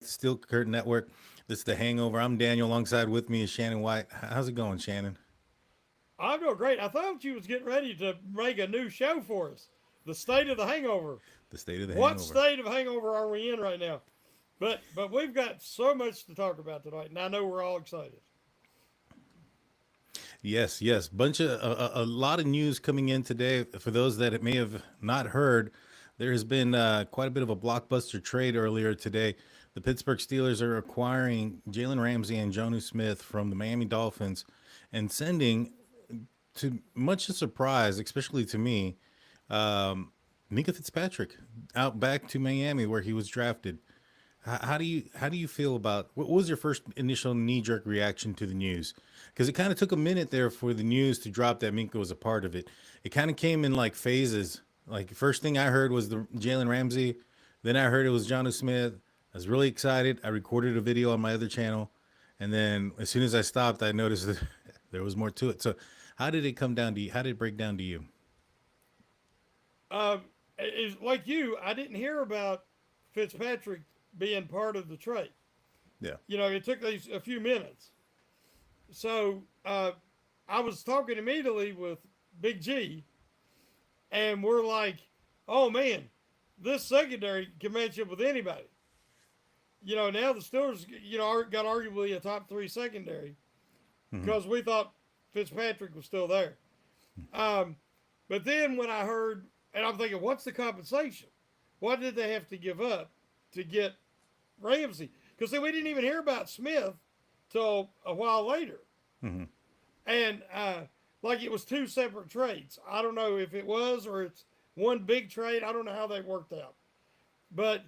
the Steel Curtain Network. This is the Hangover. I'm Daniel. Alongside with me is Shannon White. How's it going, Shannon? I'm doing great. I thought you was getting ready to make a new show for us. The state of the hangover. The state of the What Hangover. state of hangover are we in right now? But we've got so much to talk about tonight, and I know we're all excited. Yes, yes. Bunch of a lot of news coming in today. For those that may have not heard, there has been quite a bit of a blockbuster trade earlier today. The Pittsburgh Steelers are acquiring Jalen Ramsey and Jonnu Smith from the Miami Dolphins, and sending, to much surprise, especially to me, Minka Fitzpatrick out back to Miami where he was drafted. How do you feel about what was your first initial knee jerk reaction to the news? Because it kind of took a minute there for the news to drop that Minka was a part of it. It kind of came in like phases. Like first thing I heard was the Jalen Ramsey, then I heard it was Jonnu Smith. I was really excited. I recorded a video on my other channel, and then as soon as I stopped, I noticed that there was more to it. So, how did it come down to you? How did it break down to you? Like you, I didn't hear about Fitzpatrick being part of the trade. Yeah. It took these a few minutes. So I was talking immediately with Big G, and we're like, "Oh man, this secondary can match up with anybody." Now the Steelers, got arguably a top three secondary because we thought Fitzpatrick was still there. But then when I heard, and I'm thinking, what's the compensation? What did they have to give up to get Ramsey? Because we didn't even hear about Smith till a while later. Hmm. And like it was two separate trades. I don't know if it was or it's one big trade. I don't know how they worked out. But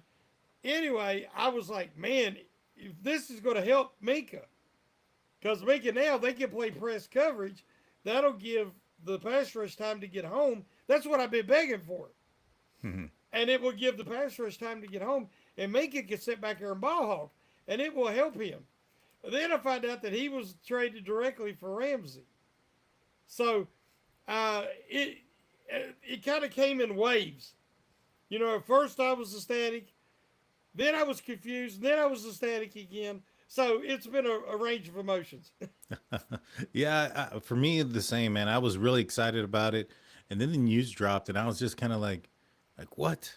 anyway, I was like, man, if this is going to help Minka, because Minka now they can play press coverage, that'll give the pass rush time to get home. That's what I've been begging for. Hmm. And it will give the pass rush time to get home. And Minka can sit back there and ball hog. And it will help him. Then I find out that he was traded directly for Ramsey. So it kind of came in waves. At first I was ecstatic. Then I was confused. Then I was ecstatic again. So it's been a range of emotions. Yeah, for me the same, man. I was really excited about it, and then the news dropped, and I was just kind of like what?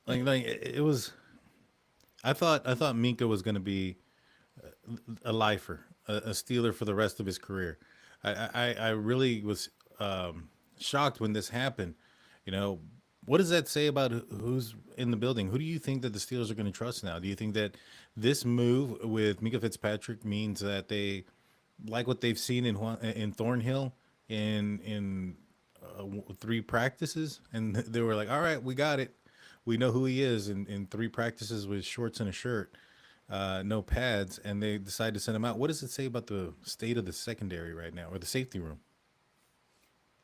Like it was. I thought Minka was going to be a lifer, a Steeler for the rest of his career. I really was shocked when this happened. You know, what does that say about who's in the building? Who do you think that the Steelers are going to trust now? Do you think that this move with Minka Fitzpatrick means that they like what they've seen in Thornhill in three practices, and they were like, "All right, we got it. We know who he is." In three practices with shorts and a shirt, no pads, and they decide to send him out. What does it say about the state of the secondary right now, or the safety room?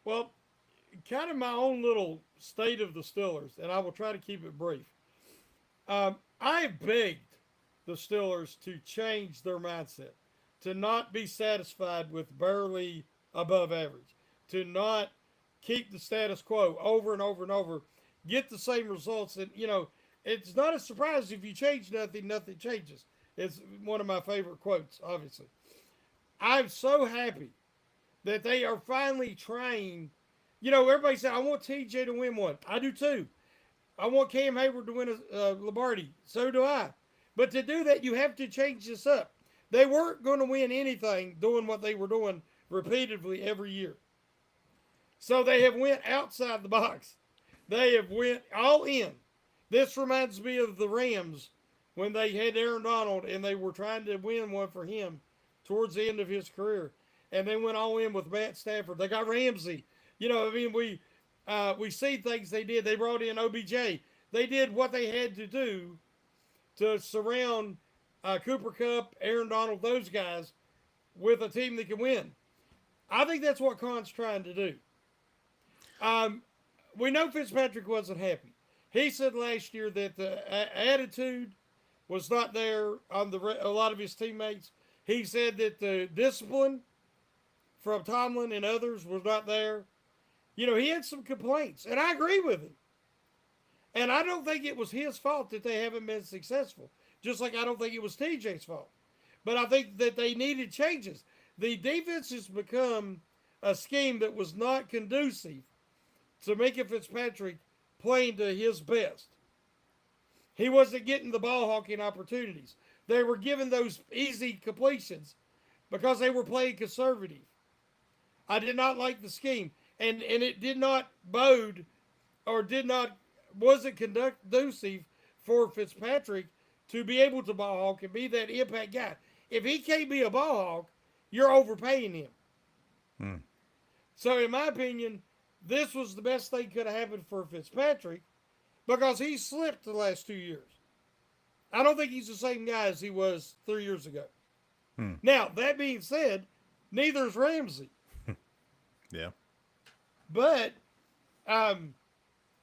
Well, kind of my own little state of the Steelers, and I will try to keep it brief. I begged the Steelers to change their mindset, to not be satisfied with barely above average, to not keep the status quo over and over and over, get the same results. And, it's not a surprise if you change nothing, nothing changes. It's one of my favorite quotes, obviously. I'm so happy that they are finally trying. Everybody said, I want TJ to win one. I do too. I want Cam Hayward to win a Lombardi. So do I. But to do that, you have to change this up. They weren't going to win anything doing what they were doing repeatedly every year. So they have went outside the box. They have went all in. This reminds me of the Rams when they had Aaron Donald and they were trying to win one for him towards the end of his career. And they went all in with Matt Stafford. They got Ramsey. We see things they did. They brought in OBJ. They did what they had to do to surround Cooper Kupp, Aaron Donald, those guys with a team that can win. I think that's what Khan's trying to do. We know Fitzpatrick wasn't happy. He said last year that the attitude was not there on a lot of his teammates. He said that the discipline from Tomlin and others was not there. He had some complaints, and I agree with him. And I don't think it was his fault that they haven't been successful. just like I don't think it was TJ's fault. But I think that they needed changes. The defense has become a scheme that was not conducive to Minka Fitzpatrick playing to his best. He wasn't getting the ball hawking opportunities. They were given those easy completions because they were playing conservative. I did not like the scheme, and it did not bode or did not wasn't conducive for Fitzpatrick to be able to ball hawk and be that impact guy. If he can't be a ball hawk, you're overpaying him. Hmm. So, in my opinion, this was the best thing could have happened for Fitzpatrick because he slipped the last 2 years. I don't think he's the same guy as he was 3 years ago. Hmm. Now, that being said, neither is Ramsey. Yeah. But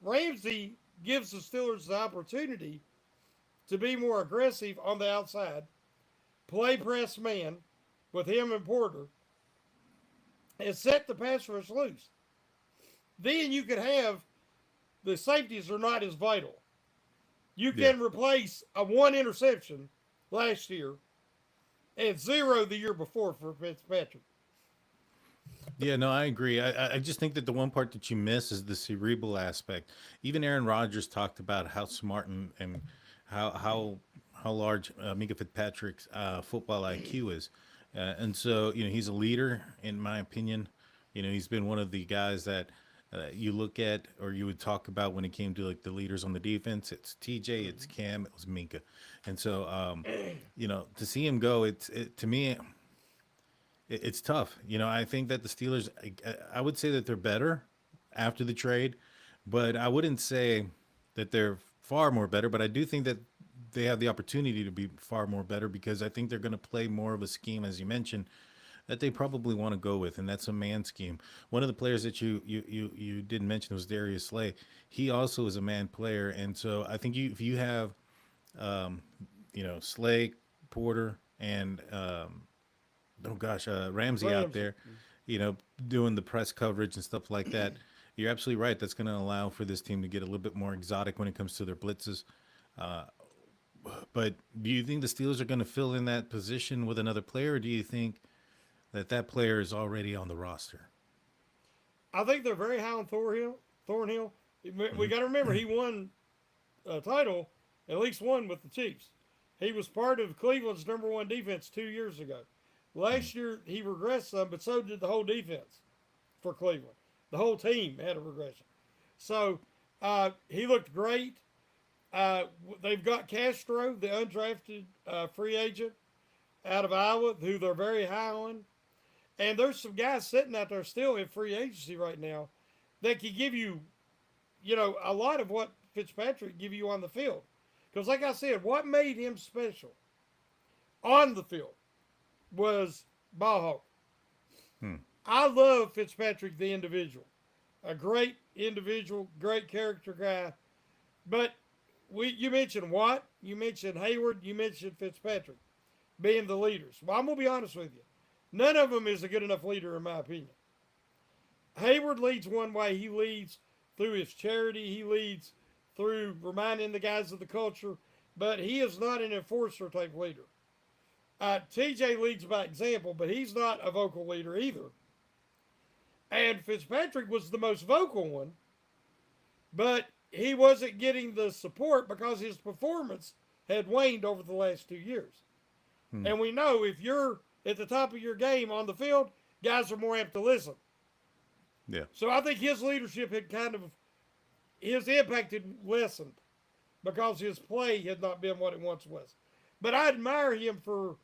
Ramsey gives the Steelers the opportunity to be more aggressive on the outside, play press man with him and Porter, and set the pass rush loose. Then you could have the safeties are not as vital. You can replace a one interception last year and 0 the year before for Fitzpatrick. Yeah, no, I agree. I just think that the one part that you miss is the cerebral aspect. Even Aaron Rodgers talked about how smart and how large Minka Fitzpatrick's football IQ is, and so he's a leader in my opinion. He's been one of the guys that you look at or you would talk about when it came to like the leaders on the defense. It's TJ, it's Cam, it was Minka, and so to see him go, to me. It's tough. I think that the Steelers, I would say that they're better after the trade, but I wouldn't say that they're far more better. But I do think that they have the opportunity to be far more better because I think they're going to play more of a scheme, as you mentioned, that they probably want to go with, and that's a man scheme. One of the players that you didn't mention was Darius Slay. He also is a man player, and so I think if you have, Slay, Porter, and Ramsey out there, doing the press coverage and stuff like that. You're absolutely right. That's going to allow for this team to get a little bit more exotic when it comes to their blitzes. But do you think the Steelers are going to fill in that position with another player, or do you think that player is already on the roster? I think they're very high on Thornhill. We got to remember he won a title, at least one with the Chiefs. He was part of Cleveland's #1 defense 2 years ago. Last year, he regressed some, but so did the whole defense for Cleveland. The whole team had a regression. So he looked great. They've got Castro, the undrafted free agent out of Iowa, who they're very high on. And there's some guys sitting out there still in free agency right now that can give you, a lot of what Fitzpatrick give you on the field. Because like I said, what made him special on the field was ball hawk. I love Fitzpatrick, the individual. A great individual, great character guy. But you mentioned Watt, you mentioned Hayward, you mentioned Fitzpatrick being the leaders. Well, I'm going to be honest with you. None of them is a good enough leader, in my opinion. Hayward leads one way. He leads through his charity. He leads through reminding the guys of the culture. But he is not an enforcer type leader. TJ leads by example, but he's not a vocal leader either. And Fitzpatrick was the most vocal one, but he wasn't getting the support because his performance had waned over the last 2 years. And we know if you're at the top of your game on the field, guys are more apt to listen. Yeah. So I think his leadership had his impact had lessened because his play had not been what it once was. But I admire him for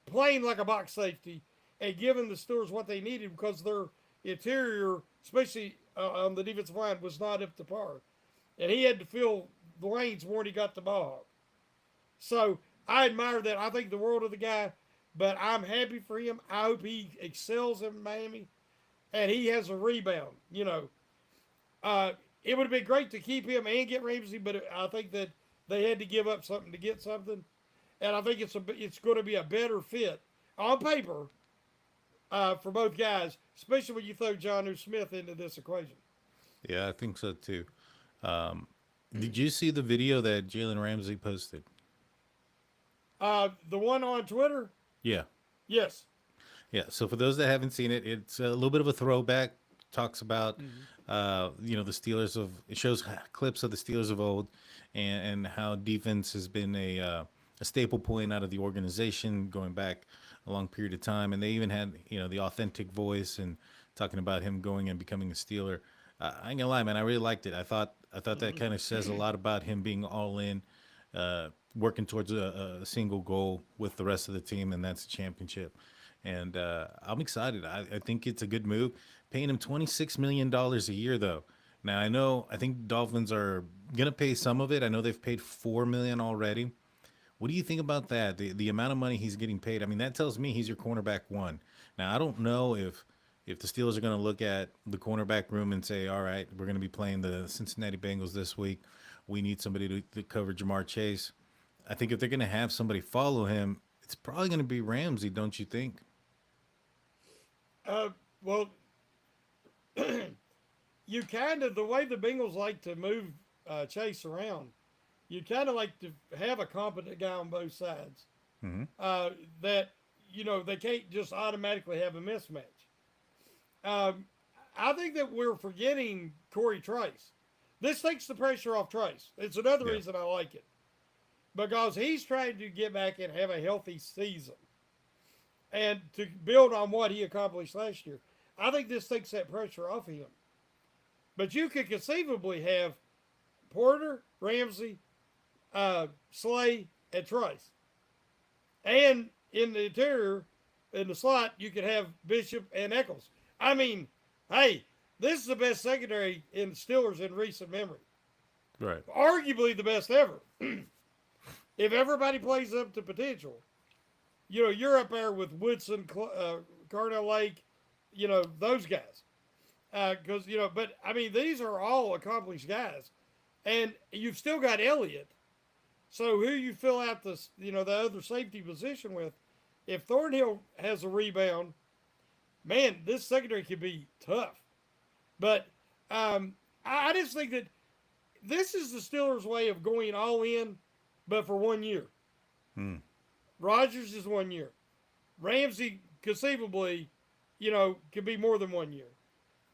playing like a box safety and giving the Steelers what they needed because their interior, especially on the defensive line, was not up to par. And he had to fill the lanes more than he got the ball. So I admire that. I think the world of the guy, but I'm happy for him. I hope he excels in Miami and he has a rebound. It would have been great to keep him and get Ramsey, but I think that they had to give up something to get something. And I think it's going to be a better fit on paper for both guys, especially when you throw Jonnu Smith into this equation. Yeah, I think so too. Did you see the video that Jalen Ramsey posted? The one on Twitter, Yeah. yes. Yeah. So for those that haven't seen it, it's a little bit of a throwback. Talks about, Mm-hmm. the Steelers of, it shows clips of the Steelers of old, and how defense has been a staple point out of the organization going back a long period of time. And they even had, the authentic voice and talking about him going and becoming a Steeler. I ain't gonna lie, man. I really liked it. I thought that kind of says a lot about him being all in, working towards a single goal with the rest of the team, and that's a championship. And I'm excited. I think it's a good move. Paying him $26 million a year, though. Now I think Dolphins are gonna pay some of it. I know they've paid $4 million already. What do you think about that? The amount of money he's getting paid. I mean, that tells me he's your cornerback one. Now I don't know if the Steelers are going to look at the cornerback room and say, all right, we're going to be playing the Cincinnati Bengals this week. We need somebody to cover Jamar Chase. I think if they're going to have somebody follow him, it's probably going to be Ramsey, don't you think? Well, you kind of, the way the Bengals like to move Chase around, you kind of like to have a competent guy on both sides. Mm-hmm. That, they can't just automatically have a mismatch. Um, I think that we're forgetting Corey Trace. This takes the pressure off Trace. It's another Yeah. reason I like it because he's trying to get back and have a healthy season and to build on what he accomplished last year. I think this takes that pressure off of him. But you could conceivably have Porter, Ramsey, Slay, and Trace. And in the interior, in the slot, you could have Bishop and Eccles. I mean, hey, this is the best secondary in Steelers in recent memory. Right. Arguably the best ever. If everybody plays up to potential, you're up there with Woodson, Carnell Lake, those guys. Because, but I mean, these are all accomplished guys. And you've still got Elliott. So who you fill out the other safety position with, if Thornhill has a rebound, man, this secondary could be tough. But I just think that this is the Steelers' way of going all in, but for 1 year. Hmm. Rodgers is 1 year. Ramsey conceivably, could be more than 1 year.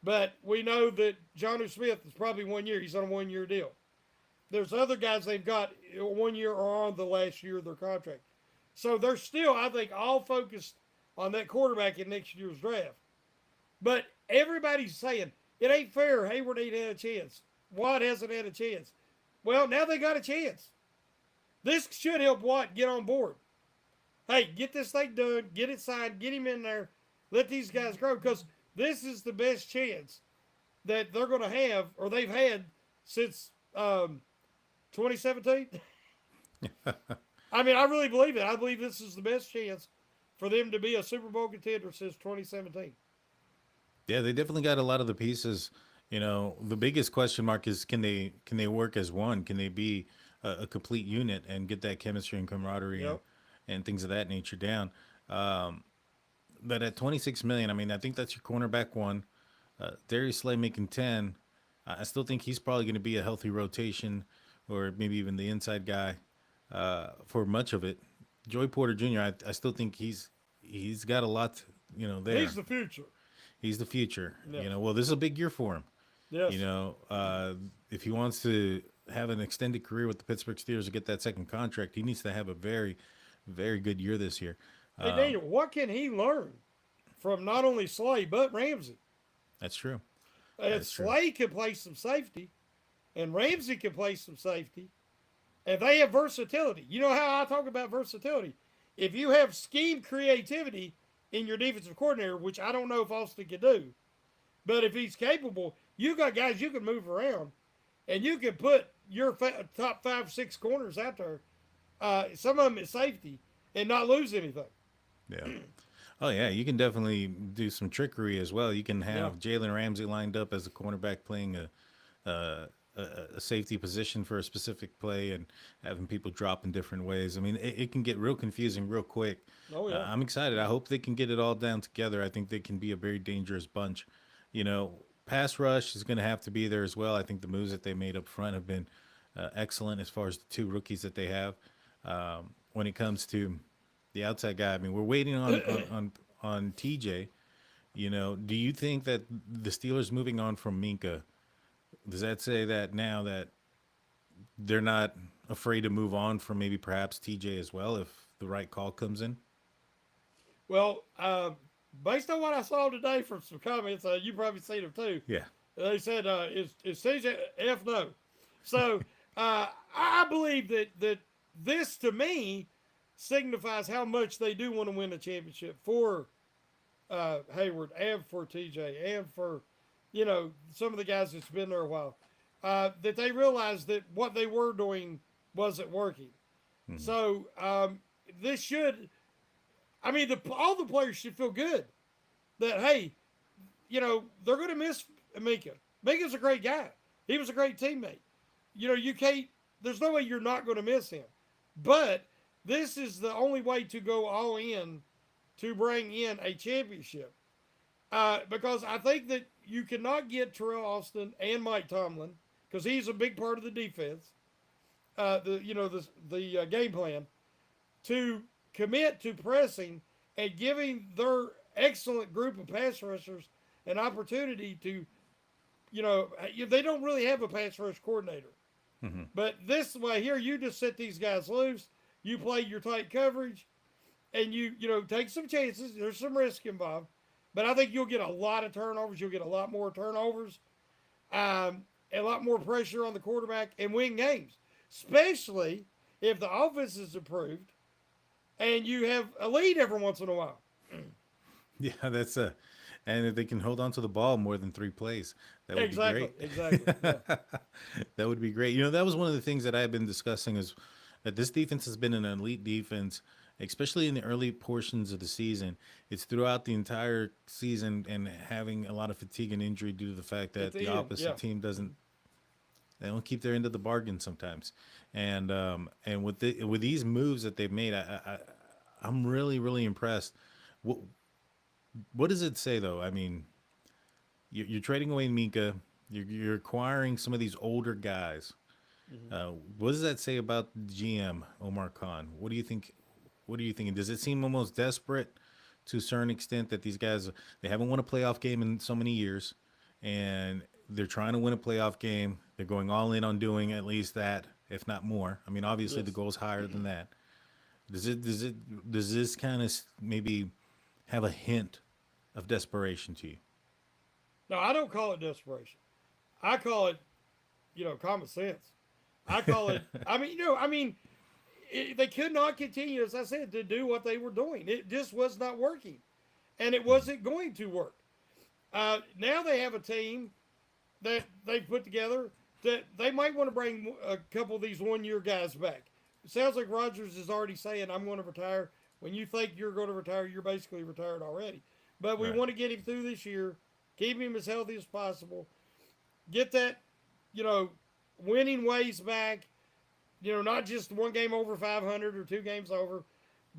But we know that Jonnu Smith is probably 1 year. He's on a 1 year deal. There's other guys they've got 1 year or on the last year of their contract. So they're still, I think, all focused on that quarterback in next year's draft. But everybody's saying, it ain't fair. Hayward ain't had a chance. Watt hasn't had a chance. Well, now they got a chance. This should help Watt get on board. Hey, get this thing done. Get it signed. Get him in there. Let these guys grow because this is the best chance that they're going to have or they've had since 2017. I mean, I really believe it. I believe this is the best chance for them to be a Super Bowl contender since 2017. Yeah, they definitely got a lot of the pieces. The biggest question mark is can they work as one? Can they be a complete unit and get that chemistry and camaraderie Yep. and things of that nature down? But at 26 million, I mean, I think that's your cornerback one. Darius Slay making 10. I still think he's probably going to be a healthy rotation or maybe even the inside guy for much of it. Joey Porter Jr., I still think he's got a lot, there. He's the future. He's the future. Yeah. Well, this is a big year for him. Yes. If he wants to have an extended career with the Pittsburgh Steelers to get that second contract, he needs to have a very, very good year this year. Hey, Daniel, what can he learn from not only Slay, but Ramsey? That's true. And That's true. Slay can play some safety, and Ramsey can play some safety, and they have versatility. You know how I talk about versatility? If you have scheme creativity in your defensive coordinator, which I don't know if Austin can do, but if he's capable, you got guys you can move around, and you can put your top 5, 6 corners out there, some of them at safety, and not lose anything. Yeah. Oh yeah, you can definitely do some trickery as well. You can have Yeah. Jalen Ramsey lined up as a cornerback playing a safety position for a specific play and having people drop in different ways. I mean, it can get real confusing real quick. Oh, yeah. I'm excited. I hope they can get it all down together. I think they can be a very dangerous bunch. Pass rush is going to have to be there as well. I think the moves that they made up front have been excellent as far as the two rookies that they have. when it comes to the outside guy. I mean, we're waiting on TJ. You know, do you think that the Steelers moving on from Minka, does that say that now that they're not afraid to move on from maybe perhaps TJ as well if the right call comes in? Well, based on what I saw today from some comments, you probably seen them too. Yeah. They said, is CJ F no? So I believe that this to me signifies how much they do want to win a championship for Hayward and for TJ and for some of the guys that's been there a while. That they realized that what they were doing wasn't working. Mm-hmm. So this should, I mean, all the players should feel good that hey, they're going to miss Minka. Minka's a great guy. He was a great teammate. You can't. There's no way you're not going to miss him. But this is the only way to go all in to bring in a championship. Because I think that you cannot get Terrell Austin and Mike Tomlin because he's a big part of the defense. The game plan to commit to pressing and giving their excellent group of pass rushers an opportunity to, they don't really have a pass rush coordinator. Mm-hmm. But this way here, you just set these guys loose. You play your tight coverage, and you take some chances. There's some risk involved, but I think you'll get a lot of turnovers. You'll get a lot more turnovers, a lot more pressure on the quarterback, and win games. Especially if the offense is improved, and you have a lead every once in a while. Yeah, and if they can hold on to the ball more than 3 plays, that would be great. Exactly. Yeah. That would be great. That was one of the things that I've been discussing is that this defense has been an elite defense, especially in the early portions of the season. It's throughout the entire season and having a lot of fatigue and injury due to the fact that the opposite team they don't keep their end of the bargain sometimes. And with these moves that they've made, I'm really, really impressed. What does it say though? I mean, you're trading away Minka. You're acquiring some of these older guys. Mm-hmm. What does that say about the GM Omar Khan? What do you think? What are you thinking? Does it seem almost desperate to a certain extent that these guys they haven't won a playoff game in so many years, and they're trying to win a playoff game? They're going all in on doing at least that, if not more. I mean, obviously the goal's higher than that. Does this kind of maybe have a hint of desperation to you? No, I don't call it desperation. I call it, common sense. I call it. They could not continue, as I said, to do what they were doing. It just was not working, and it wasn't going to work. Now they have a team that they put together that they might want to bring a couple of these 1-year guys back. It sounds like Rodgers is already saying, "I'm going to retire." When you think you're going to retire, you're basically retired already. But we want to get him through this year, keep him as healthy as possible, get that, winning ways back. Not just one game over 500 or 2 games over.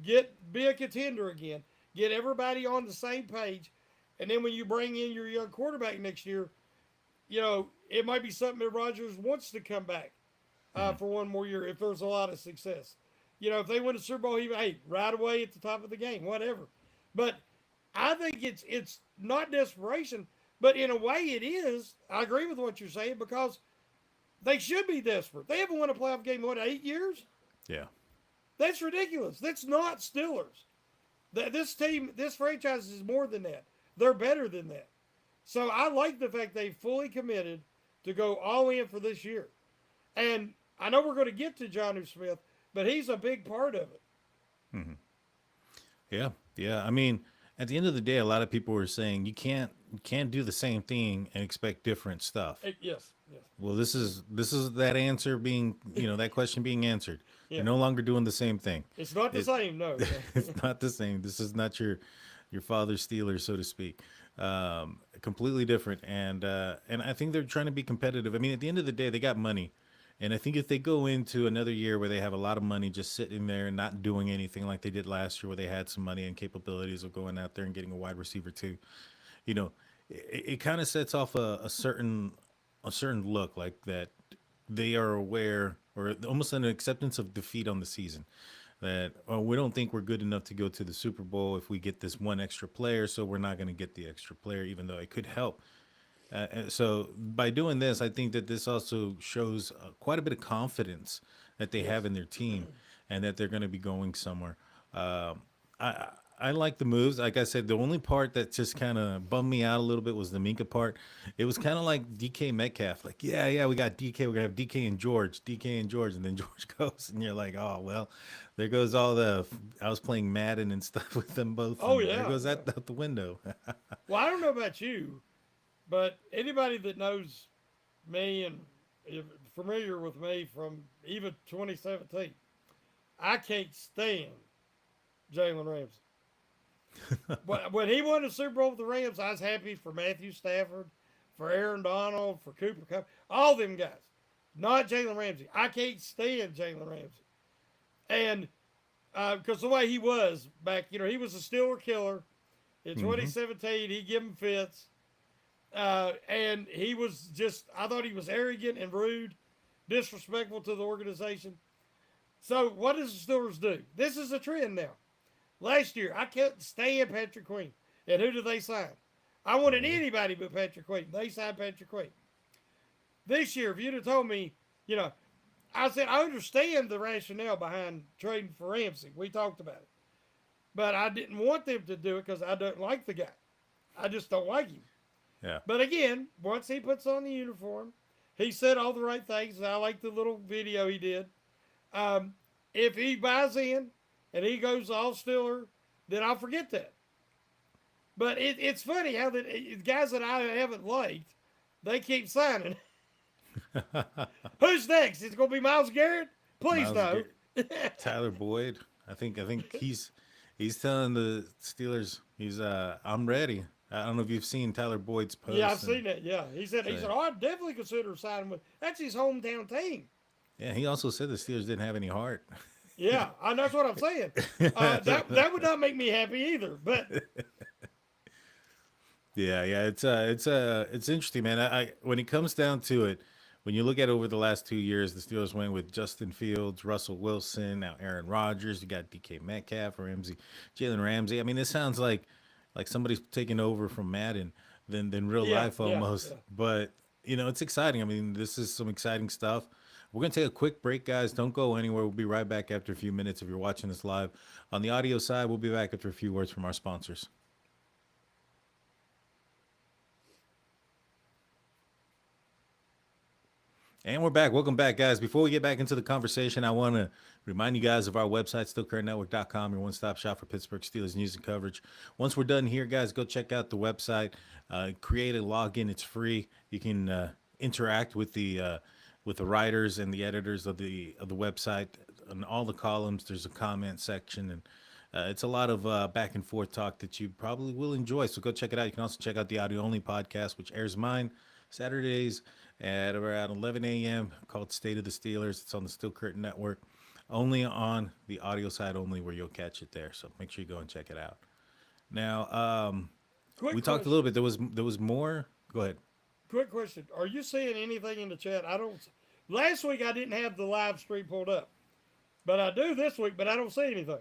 Be a contender again. Get everybody on the same page, and then when you bring in your young quarterback next year, it might be something that Rodgers wants to come back for one more year if there's a lot of success. If they win a Super Bowl, right away at the top of the game, whatever. But I think it's not desperation, but in a way it is. I agree with what you're saying because they should be desperate. They haven't won a playoff game in 8 years? Yeah. That's ridiculous. That's not Steelers. This team, this franchise is more than that. They're better than that. So I like the fact they fully committed to go all in for this year. And I know we're going to get to Jonnu Smith, but he's a big part of it. Mm-hmm. Yeah. I mean, at the end of the day, a lot of people were saying you can't do the same thing and expect different stuff. Yes. Well, this is that answer being, that question being answered. Yeah. You're no longer doing the same thing. It's not the same, no. It's not the same. This is not your father's Steelers, so to speak. Completely different. And I think they're trying to be competitive. I mean, at the end of the day, they got money. And I think if they go into another year where they have a lot of money just sitting there and not doing anything like they did last year, where they had some money and capabilities of going out there and getting a wide receiver too, it kind of sets off a certain look like that they are aware or almost an acceptance of defeat on the season. that, oh, we don't think we're good enough to go to the Super Bowl if we get this one extra player, so we're not going to get the extra player, even though it could help. And so by doing this, I think that this also shows quite a bit of confidence that they have Yes. in their team and that they're going to be going somewhere. Um, I like the moves. Like I said, the only part that just kind of bummed me out a little bit was the Minka part. It was kind of like DK Metcalf. Like, yeah, yeah, we got DK. We're gonna have DK and George, DK and George, and then George goes, and you're like, oh well, there goes all the. I was playing Madden and stuff with them both, Oh and there yeah, goes yeah. that out the window. Well, I don't know about you, but anybody that knows me and is familiar with me from even 2017, I can't stand Jalen Ramsey. When he won the Super Bowl with the Rams, I was happy for Matthew Stafford, for Aaron Donald, for Cooper Cup, all them guys. Not Jalen Ramsey. I can't stand Jalen Ramsey. And because the way he was back, he was a Steeler killer. In Hmm. 2017, he gave him fits. And he was I thought he was arrogant and rude, disrespectful to the organization. So what does the Steelers do? This is a trend now. Last year, I couldn't stand Patrick Queen. And who did they sign? I wanted Right. anybody but Patrick Queen. They signed Patrick Queen. This year, if you'd have told me, you know, I said, I understand the rationale behind trading for Ramsey. We talked about it. But I didn't want them to do it because I don't like the guy. I just don't like him. Yeah. But again, once he puts on the uniform, he said all the right things. I like the little video he did. Um, if he buys in and he goes all Steeler, then I'll forget that. But it's funny how the guys that I haven't liked, they keep signing. Who's next? It's going to be Miles Garrett? Please Miles no. Garrett, Tyler Boyd. I think he's telling the Steelers I'm ready. I don't know if you've seen Tyler Boyd's Yeah, I've post and seen that. Yeah, he said, so oh, I'd definitely consider signing with. That's his hometown team. yeah, he also said the Steelers didn't have any heart. Yeah, that's what I'm saying. That would not make me happy either. But Yeah, yeah, it's interesting, man. I when it comes down to it, when you look at over the last 2 years, the Steelers went with Justin Fields, Russell Wilson, now Aaron Rodgers. You got DK Metcalf, Ramsey, Jalen Ramsey. I mean, this sounds like somebody's taking over from Madden than real yeah, life yeah, almost. yeah. But it's exciting. I mean, this is some exciting stuff. We're gonna take a quick break, guys. Don't go anywhere. We'll be right back after a few minutes. If you're watching this live on the audio side, we'll be back after a few words from our sponsors. And we're back. Welcome back, guys. Before we get back into the conversation, I want to remind you guys of our website, stillcurrentnetwork.com, your one stop shop for Pittsburgh Steelers news and coverage. Once we're done here, guys, go check out the website, create a login. It's free. You can interact with the writers and the editors of the website. On all the columns, there's a comment section, and it's a lot of back and forth talk that you probably will enjoy. So go check it out. You can also check out the audio only podcast, which airs mine Saturdays at around 11 a.m. called State of the Steelers. It's on the Steel Curtain Network, only on the audio side only, where you'll catch it there. So make sure you go and check it out. Now, we Quick talked a little question. bit. There was more. Go ahead. Quick question. Are you seeing anything in the chat? I don't. Last week I didn't have the live stream pulled up, but I do this week. But I don't see anything.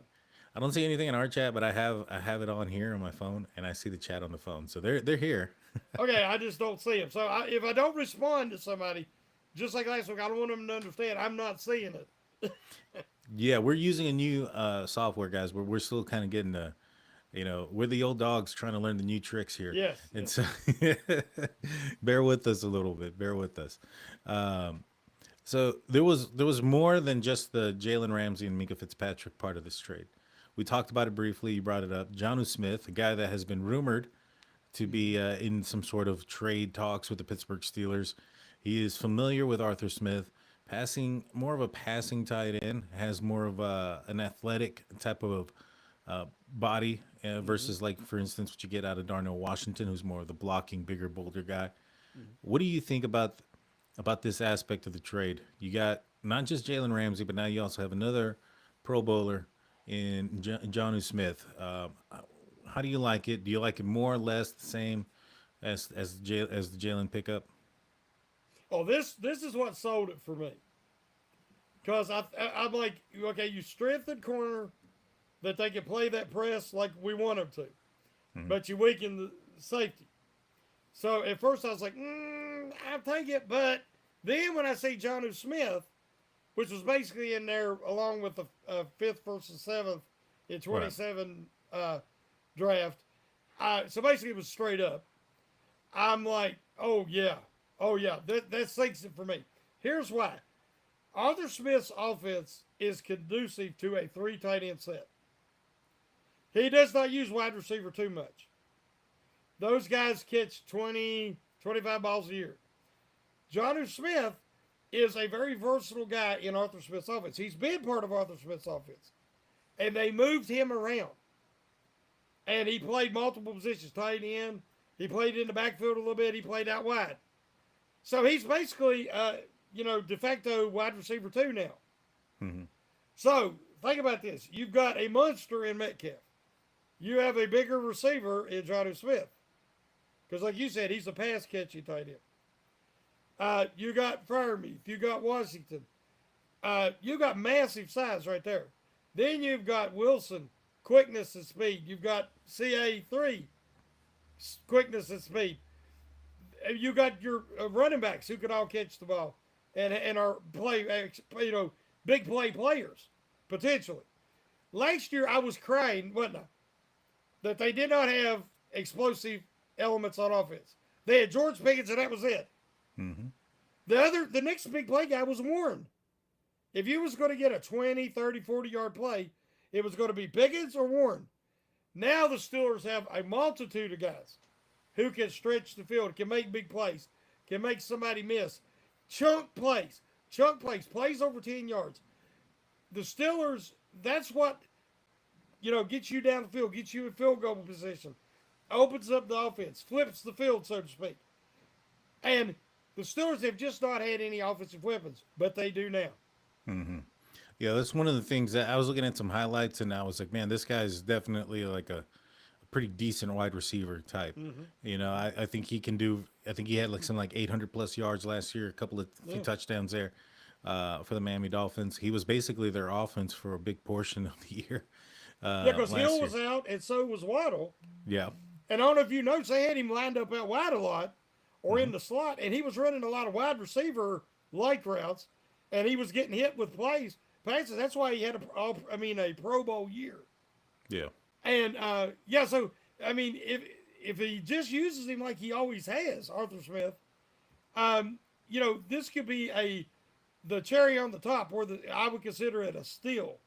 I don't see anything in our chat, but I have it on here on my phone, and I see the chat on the phone. So they're here. Okay, I just don't see them. So if I don't respond to somebody, just like last week, I don't want them to understand I'm not seeing it. Yeah, we're using a new software, guys. We're still kind of getting the, we're the old dogs trying to learn the new tricks here, Yes, and yes. so bear with us a little bit. Bear with us. Um, so there was more than just the Jalen Ramsey and Minka Fitzpatrick part of this trade. We talked about it briefly. You brought it up. Jonnu Smith, a guy that has been rumored to be in some sort of trade talks with the Pittsburgh Steelers. He is familiar with Arthur Smith, passing more of a passing tight end, has more of an athletic type of body Mm-hmm. versus, like, for instance, what you get out of Darnell Washington, who's more of the blocking, bigger, bolder guy. Mm-hmm. What do you think about this aspect of the trade? You got not just Jalen Ramsey, but now you also have another Pro Bowler in Jonnu Smith. How do you like it? Do you like it more or less the same as the Jalen pickup? Oh, this is what sold it for me. Because I'm like, okay, you strengthen corner that they can play that press like we want them to, Mhm. but you weaken the safety. So at first I was like, I'll take it. But then when I see Jonnu Smith, which was basically in there along with the fifth versus seventh in Right. 27 draft, so basically it was straight up. I'm like, oh yeah, that sinks it for me. Here's why. Arthur Smith's offense is conducive to a three tight end set. He does not use wide receiver too much. Those guys catch 20, 25 balls a year. Jonnu Smith is a very versatile guy in Arthur Smith's offense. He's been part of Arthur Smith's offense. And they moved him around. And he played multiple positions, tight end. He played in the backfield a little bit. He played out wide. So he's basically, de facto wide receiver two now. Mhm. So think about this. You've got a monster in Metcalf. You have a bigger receiver in Jonnu Smith. Because like you said, he's a pass catching tight end. You got Freiermuth. You got Washington. You got massive size right there. Then you've got Wilson, quickness and speed. You've got CA3, quickness and speed. You got your running backs who can all catch the ball and are big play players potentially. Last year I was crying, wasn't I, that they did not have explosive elements on offense. They had George Pickens and that was it. Mhm. The next big play guy was Warren. If you was going to get a 20, 30, 40-yard play, it was going to be Pickens or Warren. Now the Steelers have a multitude of guys who can stretch the field, can make big plays, can make somebody miss. Plays over 10 yards. The Steelers, that's what, gets you down the field, gets you in field goal position, opens up the offense, flips the field, so to speak. And the Steelers have just not had any offensive weapons, but they do now. Mhm. Yeah, that's one of the things that I was looking at some highlights and I was like, man, this guy is definitely like a pretty decent wide receiver type. Mm-hmm. I think he can do. I think he had like some like 800 plus yards last year, a couple of few Yeah. touchdowns there for the Miami Dolphins. He was basically their offense for a big portion of the year Yeah, because last Hill year. was out and so was Waddle. Yeah. And I don't know if you noticed, they had him lined up out wide a lot or Hmm. in the slot, and he was running a lot of wide receiver like routes, and he was getting hit with passes. That's why he had a Pro Bowl year. Yeah. And so if he just uses him like he always has, Arthur Smith, this could be the cherry on the top, where I would consider it a steal.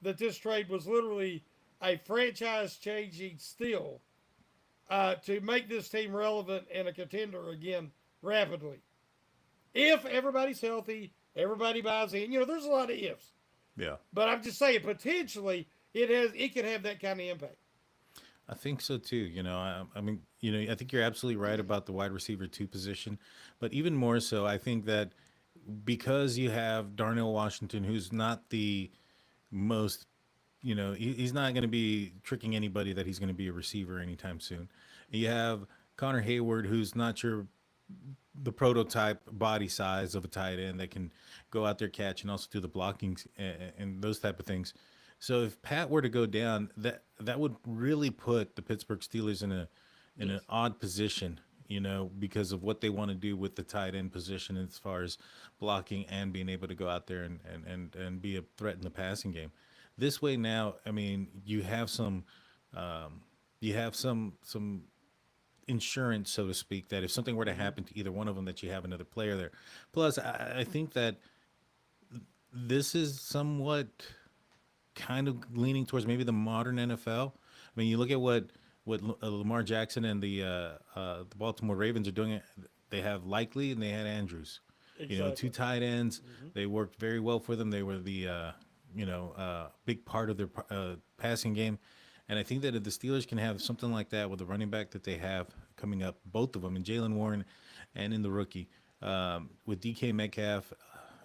That this trade was literally a franchise changing steal to make this team relevant and a contender again rapidly. If everybody's healthy, everybody buys in. There's a lot of ifs, Yeah. but I'm just saying potentially it can have that kind of impact. I think so too. I mean, I think you're absolutely right about the wide receiver two position, but even more so, I think that because you have Darnell Washington, who's not the most, he's not going to be tricking anybody that he's going to be a receiver anytime soon. You have Connor Hayward, who's not the prototype body size of a tight end that can go out there catch and also do the blocking and those type of things. So if Pat were to go down, that would really put the Pittsburgh Steelers in an Yes. odd position, because of what they want to do with the tight end position as far as blocking and being able to go out there and be a threat in the passing game. This way now, I mean, you have some insurance, so to speak, that if something were to Mm-hmm. happen to either one of them, that you have another player there. Plus, I think that this is somewhat kind of leaning towards maybe the modern NFL. I mean, you look at what Lamar Jackson and the Baltimore Ravens are doing. They have Likely and they had Andrews. Two Exactly. tight ends. Mm-hmm. They worked very well for them. They were the big part of their passing game. And I think that if the Steelers can have something like that with the running back that they have coming up, both of them, in Jalen Warren and in the rookie, with DK Metcalf,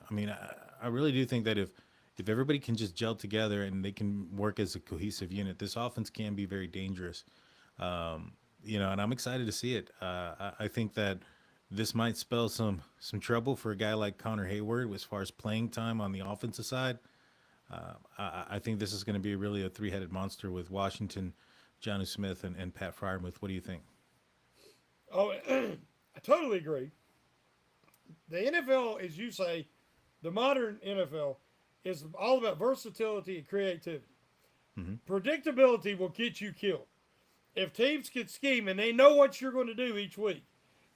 I mean, I really do think that if everybody can just gel together and they can work as a cohesive unit, this offense can be very dangerous. And I'm excited to see it. I think that this might spell some trouble for a guy like Connor Hayward as far as playing time on the offensive side. I think this is going to be really a three-headed monster with Washington, Johnny Smith, and Pat Fryermuth. What do you think? Oh, I totally agree. The NFL, as you say, the modern NFL is all about versatility and creativity. Hmm. Predictability will get you killed. If teams can scheme and they know what you're going to do each week,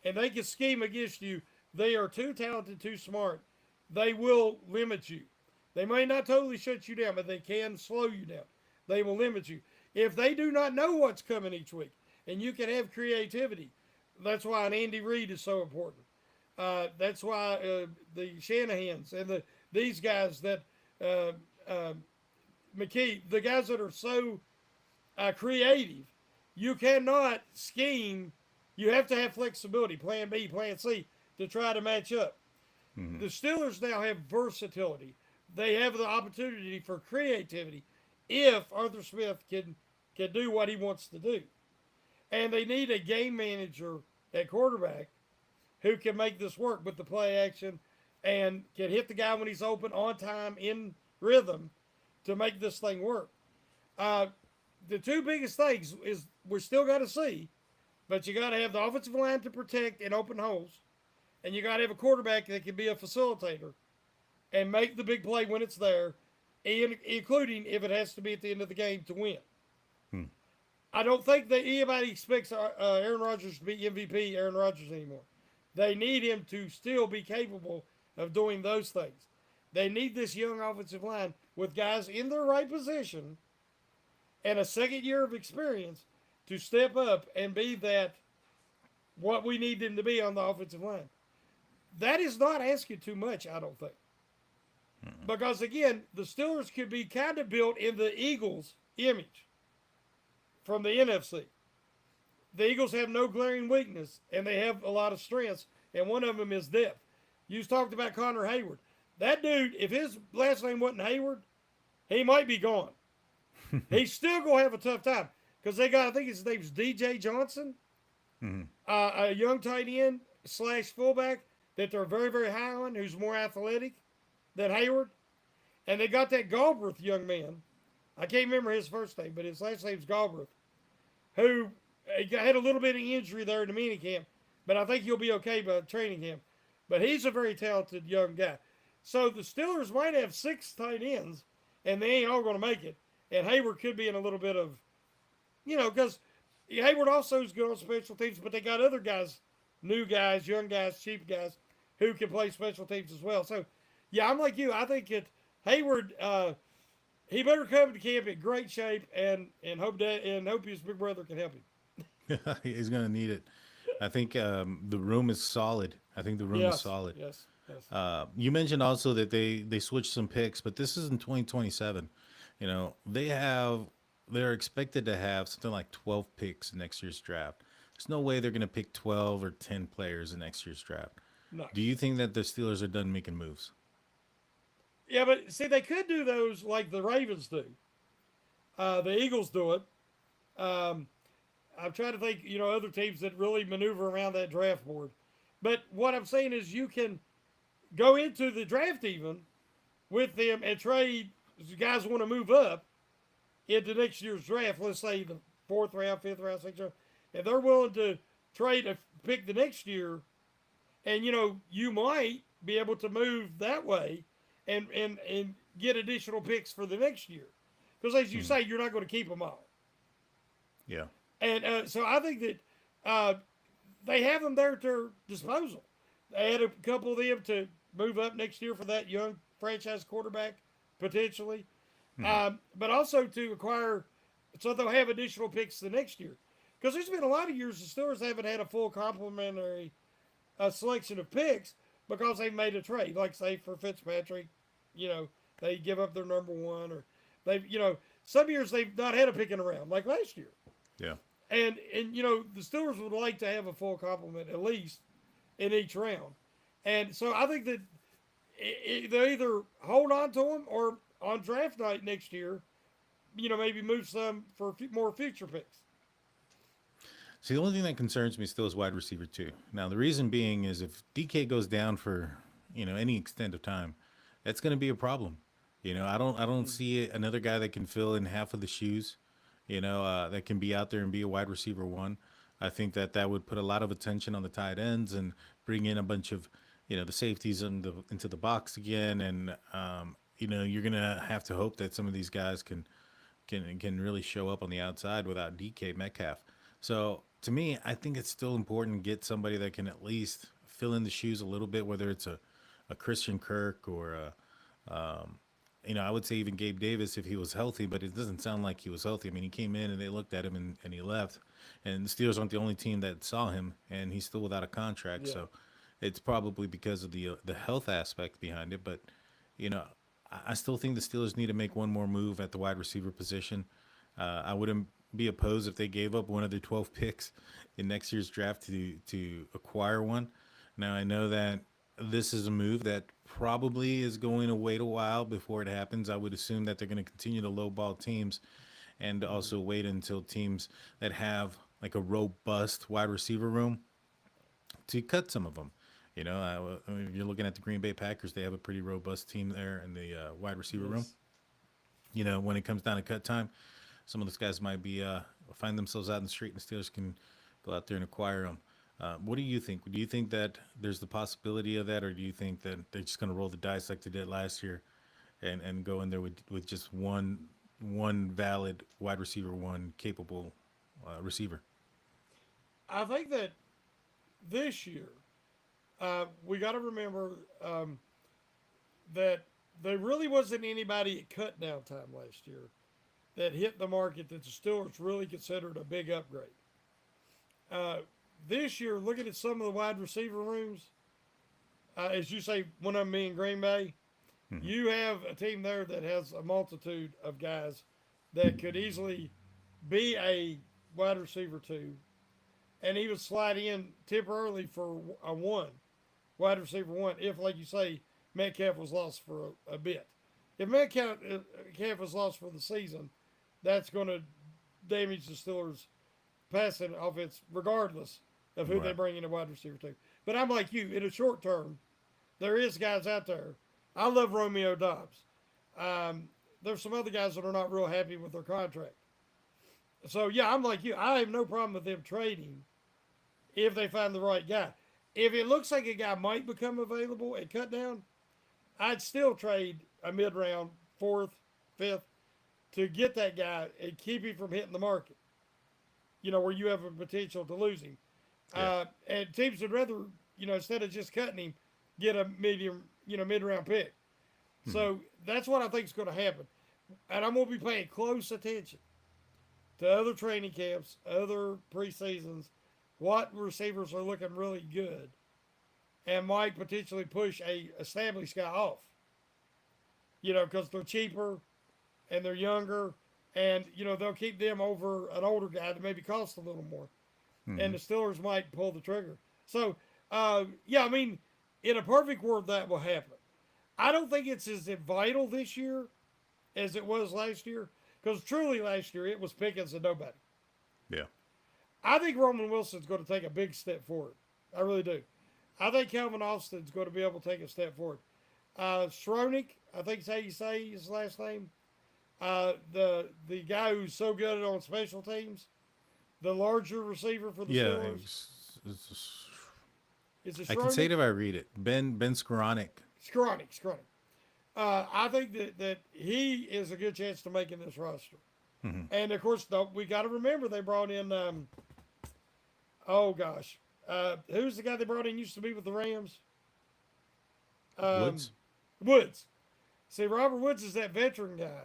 and they can scheme against you, they are too talented, too smart. They will limit you. They may not totally shut you down, but they can slow you down. They will limit you. If they do not know what's coming each week, and you can have creativity, that's why an Andy Reid is so important. That's why the Shannahans and these guys that uh, uh, McKee, the guys that are so creative, you cannot scheme. You have to have flexibility, plan B, plan C, to try to match up. Hmm. The Steelers now have versatility. They have the opportunity for creativity if Arthur Smith can do what he wants to do. And they need a game manager at quarterback who can make this work with the play action and can hit the guy when he's open on time in rhythm to make this thing work. Uh, the two biggest things is we're still got to see, but you got to have the offensive line to protect and open holes, and you got to have a quarterback that can be a facilitator and make the big play when it's there, including if it has to be at the end of the game to win. Hmm. I don't think that anybody expects Aaron Rodgers to be MVP Aaron Rodgers anymore. They need him to still be capable of doing those things. They need this young offensive line with guys in their right position and a second year of experience to step up and be that what we need them to be on the offensive line. That is not asking too much, I don't think. Because again, the Steelers could be kind of built in the Eagles' image from the NFC. The Eagles have no glaring weakness, and they have a lot of strengths, and one of them is depth. You talked about Connor Hayward. That dude, if his last name wasn't Hayward, he might be gone. He's still going to have a tough time because they got, I think his name's DJ Johnson, Hmm. a young tight end slash fullback that they're very, very high on, who's more athletic than Hayward. And they got that Galbraith young man. I can't remember his first name, but his last name's Galbraith, who had a little bit of injury there in the mini camp, but I think he'll be okay by training camp. But he's a very talented young guy. So the Steelers might have 6 tight ends, and they ain't all going to make it. And Hayward could be in a little bit of, because Hayward also is good on special teams, but they got other guys, new guys, young guys, cheap guys, who can play special teams as well. So, yeah, I'm like you. I think Hayward, he better come to camp in great shape and hope his big brother can help him. He's going to need it. I think the room is solid. I think the room is Yes, solid. yes, yes. You mentioned also that they switched some picks, but this is in 2027. They're expected to have something like 12 picks in next year's draft. There's no way they're going to pick 12 or 10 players in next year's draft. No. Do you think that the Steelers are done making moves? Yeah, but see, they could do those like the Ravens do. The Eagles do it. Um, I'm trying to think, other teams that really maneuver around that draft board. But what I'm saying is you can go into the draft even with them and trade. You guys want to move up into next year's draft. Let's say the 4th round, 5th round, 6th round. If they're willing to trade a pick the next year, and you might be able to move that way and get additional picks for the next year. Because as you say, you're not going to keep them all. Yeah. And so I think that they have them there at their disposal. They had a couple of them to move up next year for that young franchise quarterback, potentially. But also to acquire, so they'll have additional picks the next year. Because there's been a lot of years the Steelers haven't had a full complementary selection of picks because they've made a trade. Like, say, for Fitzpatrick, they give up their number one. Or they've, some years they've not had a pick in a round, like last year. Yeah. And the Steelers would like to have a full complement at least in each round. And so I think that they either hold on to them or on draft night next year, maybe move some for more future picks. See, the only thing that concerns me still is wide receiver two. Now, the reason being is if DK goes down for any extent of time, that's going to be a problem. I don't see another guy that can fill in half of the shoes. That can be out there and be a wide receiver one. I think that that would put a lot of attention on the tight ends and bring in a bunch of the safeties into the box again, and you're gonna have to hope that some of these guys can really show up on the outside without DK Metcalf. So to me, I think it's still important to get somebody that can at least fill in the shoes a little bit, whether it's a Christian Kirk or I would say even Gabe Davis if he was healthy, but it doesn't sound like he was healthy. I mean, he came in and they looked at him and he left. And the Steelers aren't the only team that saw him, and he's still without a contract. Yeah. So it's probably because of the health aspect behind it. But you know, I still think the Steelers need to make one more move at the wide receiver position. I wouldn't be opposed if they gave up one of their 12 picks in next year's draft to acquire one. Now I know that this is a move that probably is going to wait a while before it happens. I would assume that they're going to continue to lowball teams and also wait until teams that have like a robust wide receiver room to cut some of them. If you're looking at the Green Bay Packers, they have a pretty robust team there in the wide receiver room. Yes. When it comes down to cut time, some of those guys might be find themselves out in the street, and the Steelers can go out there and acquire them. What do you think? Do you think that there's the possibility of that, or do you think that they're just going to roll the dice like they did last year, and go in there with just one valid wide receiver, one capable receiver? I think that this year, we got to remember that there really wasn't anybody at cut down time last year that hit the market that the Steelers really considered a big upgrade. Uh, this year, looking at some of the wide receiver rooms, as you say, one of them being Green Bay, you have a team there that has a multitude of guys that could easily be a wide receiver two, and even slide in temporarily for a one, wide receiver one, if, like you say, Metcalf was lost for a bit. If Metcalf was lost for the season, that's going to damage the Steelers' passing offense, regardless of who they Right. bring in a wide receiver to. But I'm like you, in the short term, there is guys out there. I love Romeo Dobbs. There's some other guys that are not real happy with their contract. So, yeah, I'm like you. I have no problem with them trading if they find the right guy. If it looks like a guy might become available at cut down, I'd still trade a mid round, fourth, fifth, to get that guy and keep him from hitting the market. Where you have a potential to lose him. Yeah. And teams would rather, instead of just cutting him, get a mid round pick. So that's what I think is going to happen. And I'm going to be paying close attention to other training camps, other preseasons, what receivers are looking really good, and might potentially push a established guy off. Because they're cheaper and they're younger, and they'll keep them over an older guy that maybe costs a little more, and the Steelers might pull the trigger. So, yeah, I mean, in a perfect world, that will happen. I don't think it's as vital this year as it was last year, because truly last year it was Pickens and nobody. Yeah. I think Roman Wilson's going to take a big step forward. I really do. I think Calvin Austin's going to be able to take a step forward. Schroenick, I think is how you say his last name. The guy who's so good on special teams, the larger receiver for the Yeah. Steelers. Is it I can say it Schroenick? if I read it. Ben Skoranek. Skronik. I think that he is a good chance to making this roster. And of course, we got to remember they brought in. Oh gosh, who's the guy they brought in? Used to be with the Rams. Woods. Woods. See, Robert Woods is that veteran guy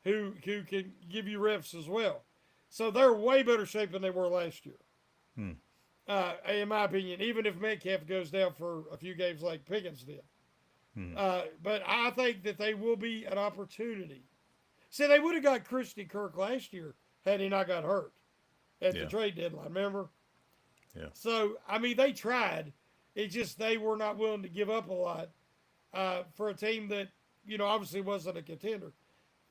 who can give you reps as well. So they're way better shape than they were last year. In my opinion, even if Metcalf goes down for a few games like Pickens did. But I think that they will be an opportunity. See, they would have got Christian Kirk last year had he not got hurt at the trade deadline, remember? Yeah. So, I mean, they tried. It's just they were not willing to give up a lot for a team that, obviously wasn't a contender.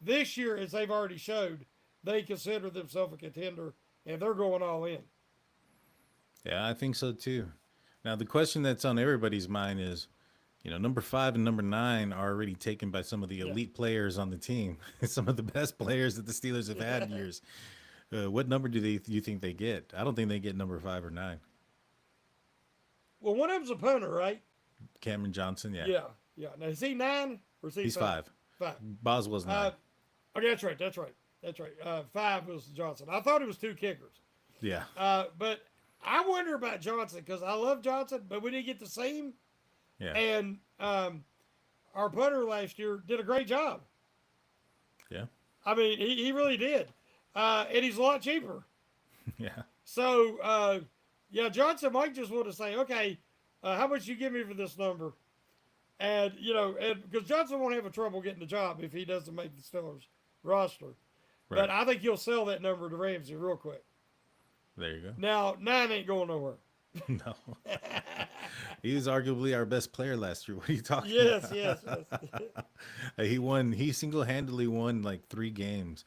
This year, as they've already showed, they consider themselves a contender, and they're going all in. Yeah, I think so too. Now, the question that's on everybody's mind is, number 5 and number 9 are already taken by some of the Yeah. elite players on the team, some of the best players that the Steelers have had in years. What number do you think they get? I don't think they get number 5 or 9. Well, one of them's a punter, right? Cameron Johnson, yeah, Yeah. Yeah. Now, is he 9 or is he he's 5? 5. 5. Boswell's Uh, 9. okay, that's right. That's right. That's right. 5 was Johnson. I thought it was 2 kickers. Yeah, But I wonder about Johnson because I love Johnson, but we didn't get to see him. yeah, And our punter last year did a great job. yeah, I mean, he really did. And he's a lot cheaper. yeah. So, yeah, Johnson might just want to say, okay, how much you give me for this number? And, and because Johnson won't have a trouble getting the job if he doesn't make the Steelers roster. But Right. I think he'll sell that number to Ramsey real quick. There you Now, 9 ain't going nowhere. go. No, he was arguably our best player last year. What are you talking Yes, about? yes, yes. He won. He single handedly won like 3 games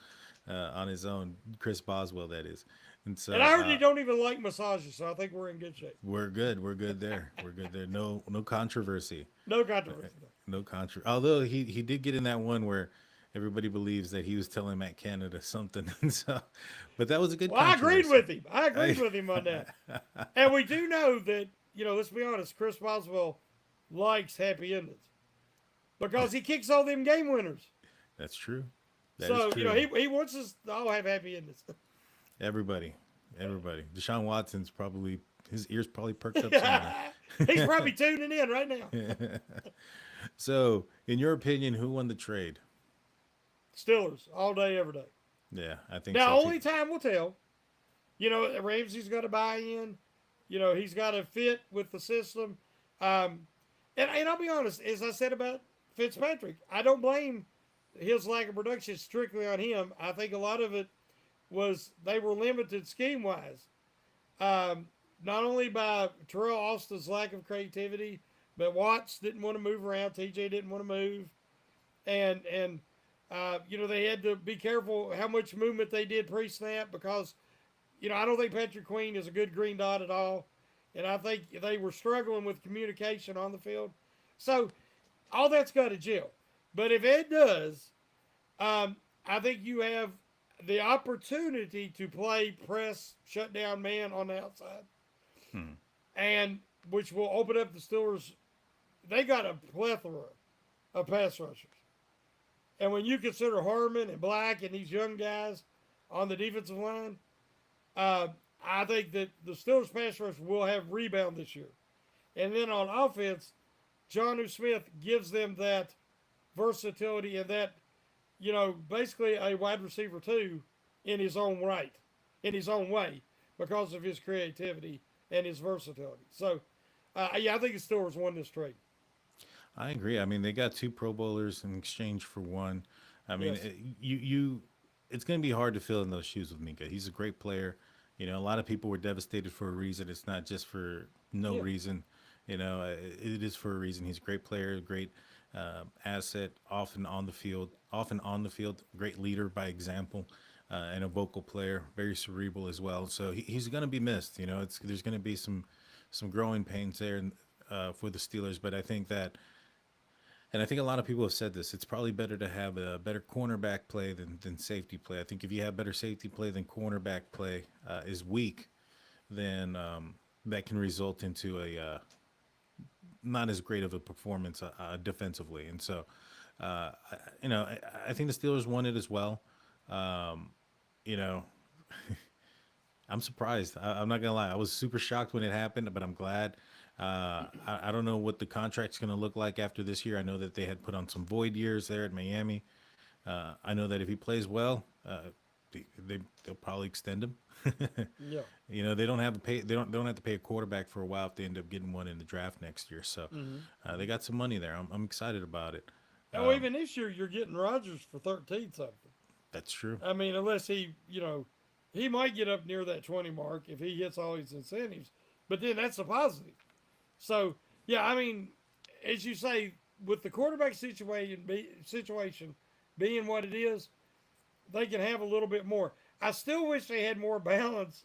on his own. Chris Boswell, that is. And so And I heard you don't even like massages, so I think we're in good shape. we're good. We're good there. We're good there. No controversy. No controversy. No controversy. Although he did get in that one where everybody believes that he was telling Matt Canada something. And so, but that was a good Well, I agreed controversy. with him. I agreed with him on that. And we do know that, let's be honest, Chris Boswell likes happy endings because he kicks all them game winners. That's true. That is So, true. he wants us to all have happy endings. Everybody. Deshaun Watson's probably his ears probably perked up somewhere. He's probably tuning in right now. So, in your opinion, who won the trade? Steelers, all day, every day. Yeah, I think Now, so too. only time will tell. Ramsey's got to buy in. He's got to fit with the system. And I'll be honest, as I said about Fitzpatrick, I don't blame his lack of production strictly on him. I think a lot of it was they were limited scheme wise, not only by Terrell Austin's lack of creativity, but Watts didn't want to move around. TJ didn't want to move, and they had to be careful how much movement they did pre-snap because I don't think Patrick Queen is a good green dot at all, and I think they were struggling with communication on the field. So all that's got to gel. But if Ed does, I think you have the opportunity to play press shutdown man on the outside, and which will open up the Steelers. They got a plethora of pass rushers, and when you consider Harmon and Black and these young guys on the defensive line, I think that the Steelers pass rush will have rebound this year, and then on offense, Jonnu Smith gives them that versatility and that basically a wide receiver too in his own right, in his own way, because of his creativity and his versatility. So, I think the Steelers won this trade. I agree. I mean, they got 2 Pro Bowlers in exchange for one. I mean, Yes. it's going to be hard to fill in those shoes with Minka. He's a great player. A lot of people were devastated for a reason. It's not just for no Yeah. reason. It is for a reason. He's a great player, great asset, often on the field, great leader by example, and a vocal player, very cerebral as well. So he's going to be missed. There's going to be some growing pains there for the Steelers, but I think that. And I think a lot of people have said this. It's probably better to have a better cornerback play than safety play. I think if you have better safety play than cornerback play is weak, then that can result into a not as great of a performance defensively. And so, I think the Steelers won it as well. Um, you know, I'm surprised. I'm not gonna lie. I was super shocked when it happened, but I'm glad. I don't know what the contract's gonna look like after this year. I know that they had put on some void years there at Miami. I know that if he plays well, they'll probably extend him. Yeah. They don't have to pay. They don't have to pay a quarterback for a while if they end up getting one in the draft next year. So they got some money there. I'm excited about it. Oh, even this year you're getting Rodgers for 13 something. That's true. I mean, unless he might get up near that 20 mark if he hits all his incentives, but then that's a positive. So yeah, I mean, as you say, with the quarterback situation being what it is, they can have a little bit more. I still wish they had more balance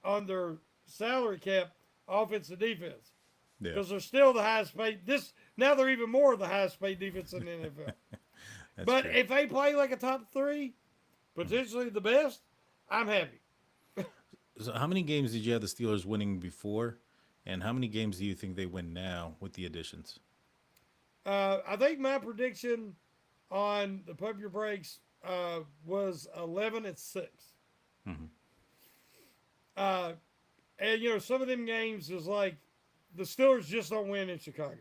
on their salary cap, offense and defense, Yeah, because they're still the highest paid. Now they're even more the highest paid defense in the NFL. that's But true. if they play like a top three, potentially the best, I'm happy. So, how many games did you have the Steelers winning before, and how many games do you think they win now with the additions? I think my prediction on the pump your brakes was 11-6. Hmm. Uh, and some of them games is like the Steelers just don't win in Chicago.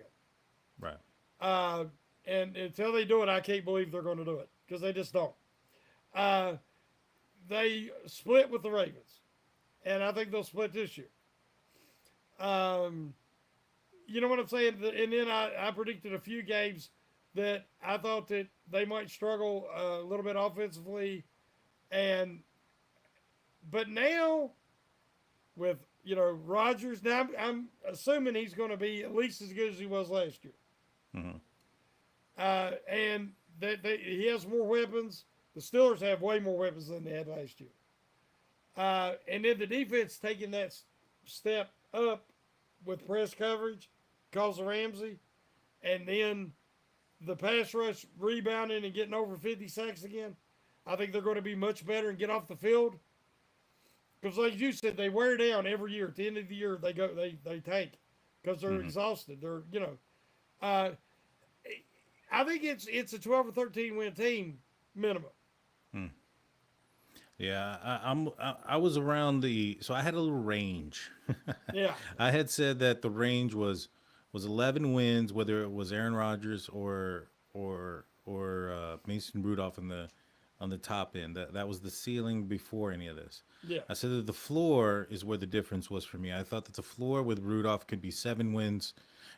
Right. Uh, and until they do it, I can't believe they're going to do it because they just don't. Uh, they split with the Ravens, and I think they'll split this year. Um, you know what I'm saying? And then I predicted a few games that I thought that they might struggle a little bit offensively, and but now with Rodgers, now I'm assuming he's going to be at least as good as he was last year, Hmm. and that he has more weapons. The Steelers have way more weapons than they had last year, and then the defense taking that step up with press coverage, because of Ramsey, and then the pass rush rebounding and getting over 50 sacks again. I think they're going to be much better and get off the field. Because, like you said, they wear down every year. At the end of the year, they tank because they're Hmm. exhausted. Uh, I think it's a 12 or 13 win team minimum. Yeah, I was around the so I had a little range. Yeah, I had said that the range was 11 wins, whether it was Aaron Rodgers or Mason Rudolph on the top end. That was the ceiling before any of this. yeah, I said that the floor is where the difference was for me. I thought that the floor with Rudolph could be 7 wins,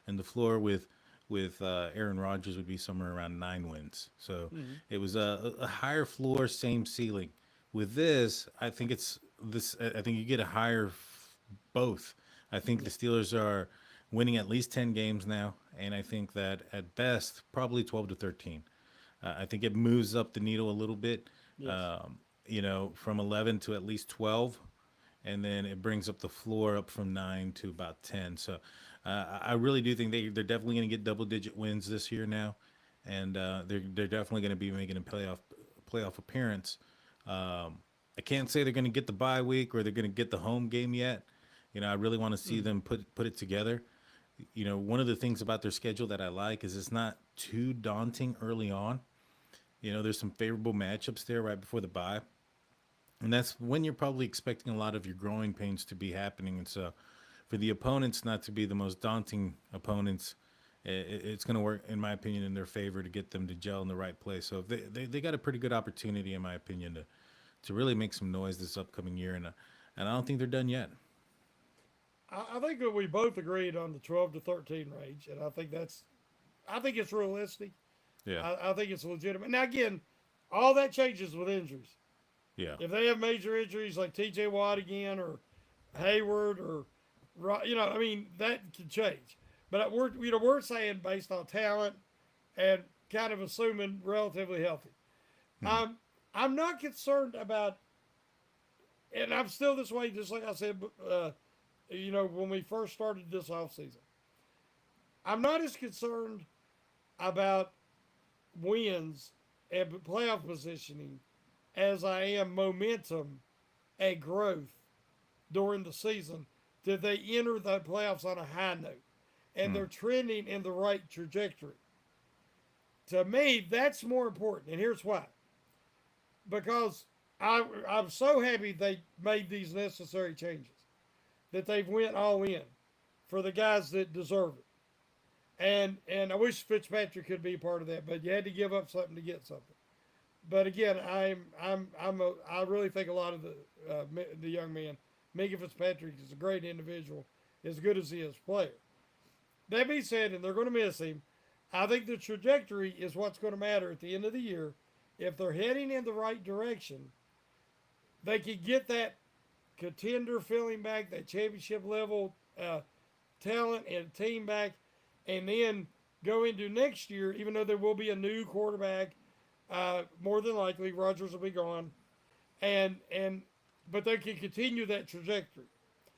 and the floor with Aaron Rodgers would be somewhere around 9 wins. So mm-hmm. it was a higher floor, same ceiling. With this, I think it's this. I think you get a higher both. I think Yeah, the Steelers are winning at least 10 games now, and I think that at best probably 12 to 13. I think it moves up the needle a little bit, yes. um, from 11 to at least 12, and then it brings up the floor up from 9 to about 10. So I really do think they're definitely going to get double digit wins this year now, and they're definitely going to be making a playoff appearance. I can't say they're going to get the bye week or they're going to get the home game yet. I really want to see Mm-hmm. them put it together. One of the things about their schedule that I like is it's not too daunting early on. There's some favorable matchups there right before the bye, and that's when you're probably expecting a lot of your growing pains to be happening. And so, for the opponents not to be the most daunting opponents, it's going to work, in my opinion, in their favor to get them to gel in the right place. So they got a pretty good opportunity, in my opinion, to really make some noise this upcoming year, and I don't think they're done yet. I think that we both agreed on the 12 to 13 range, and I think it's realistic. Yeah, I think it's legitimate. Now, again, all that changes with injuries. yeah. If they have major injuries like T.J. Watt again or Hayward or I mean that can change. But we're saying based on talent and kind of assuming relatively healthy. Hmm. Um, I'm not concerned about, and I'm still this way, just like I said. When we first started this off season, I'm not as concerned about wins and playoff positioning as I am momentum and growth during the season, that they enter the playoffs on a high note and Hmm. they're trending in the right trajectory. To me, that's more important. And here's why. Because I'm so happy they made these necessary changes, that they've went all in for the guys that deserve it. And I wish Fitzpatrick could be a part of that, but you had to give up something to get something. But again, I really think a lot of the young man, Minka Fitzpatrick, is a great individual, as good as he is player. That being said, and they're going to miss him, I think the trajectory is what's going to matter at the end of the year. If they're heading in the right direction, they could get that contender feeling back, that championship level talent and team back, and then go into next year, even though there will be a new quarterback. More than likely, Rodgers will be gone, and but they can continue that trajectory.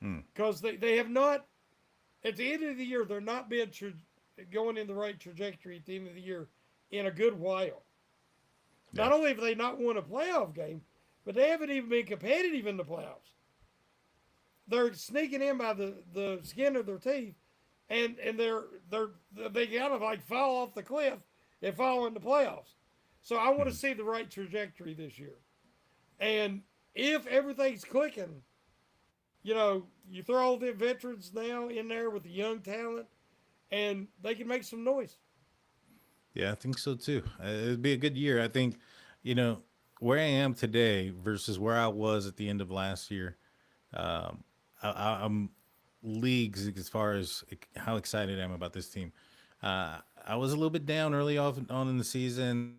Hmm. because they have not, at the end of the year, they're not been going in the right trajectory at the end of the year in a good while. Yeah. Not only have they not won a playoff game, but they haven't even been competitive in the playoffs. They're sneaking in by the skin of their teeth, and they kind of like fall off the cliff and fall in the playoffs. So I want to Hmm. see the right trajectory this year. And if everything's clicking, you throw all the veterans now in there with the young talent, and they can make some noise. Yeah, I think so too. It'd be a good year. I think, you know, where I am today versus where I was at the end of last year. Um, I'm leagues as far as how excited I am about this team. I was a little bit down early off on in the season.